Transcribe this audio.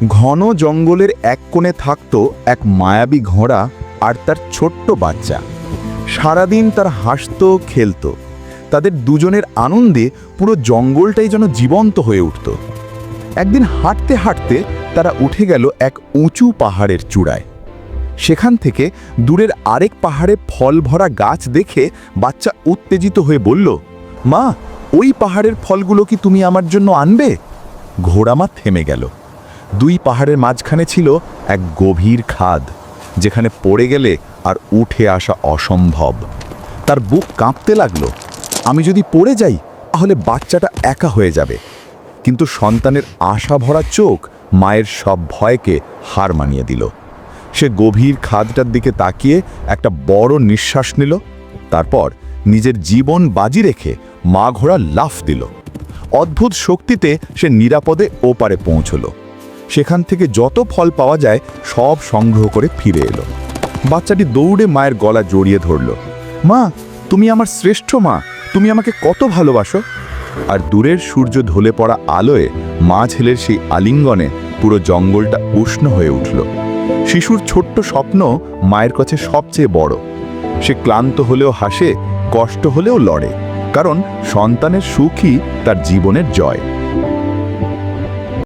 ঘন জঙ্গলের এক কোণে থাকত এক মায়াবী ঘোড়া আর তার ছোট্ট বাচ্চা। সারাদিন তার হাসত খেলত। তাদের দুজনের আনন্দে পুরো জঙ্গলটাই যেন জীবন্ত হয়ে উঠত। একদিন হাঁটতে হাঁটতে তারা উঠে গেল এক উঁচু পাহাড়ের চূড়ায়। সেখান থেকে দূরের আরেক পাহাড়ে ফল ভরা গাছ দেখে বাচ্চা উত্তেজিত হয়ে বলল, মা, ওই পাহাড়ের ফলগুলো কি তুমি আমার জন্য আনবে? ঘোড়ামা থেমে গেল। দুই পাহাড়ের মাঝখানে ছিল এক গভীর খাদ, যেখানে পড়ে গেলে আর উঠে আসা অসম্ভব। তার বুক কাঁপতে লাগলো। আমি যদি পড়ে যাই তাহলে বাচ্চাটা একা হয়ে যাবে। কিন্তু সন্তানের আশা ভরা চোখ মায়ের সব ভয়কে হার মানিয়ে দিল। সে গভীর খাদটার দিকে তাকিয়ে একটা বড় নিঃশ্বাস নিল। তারপর নিজের জীবন বাজি রেখে মা ঘোড়া লাফ দিল। অদ্ভুত শক্তিতে সে নিরাপদে ওপারে পৌঁছল। সেখান থেকে যত ফল পাওয়া যায় সব সংগ্রহ করে ফিরে এলো। বাচ্চাটি দৌড়ে মায়ের গলা জড়িয়ে ধরল। মা, তুমি আমার শ্রেষ্ঠ মা, তুমি আমাকে কত ভালোবাসো। আর দূরের সূর্য ঢলে পড়া আলোয় মা ছেলের সেই আলিঙ্গনে পুরো জঙ্গলটা উষ্ণ হয়ে উঠল। শিশুর ছোট্ট স্বপ্ন মায়ের কাছে সবচেয়ে বড়। সে ক্লান্ত হলেও হাসে, কষ্ট হলেও লড়ে, কারণ সন্তানের সুখই তার জীবনের জয়।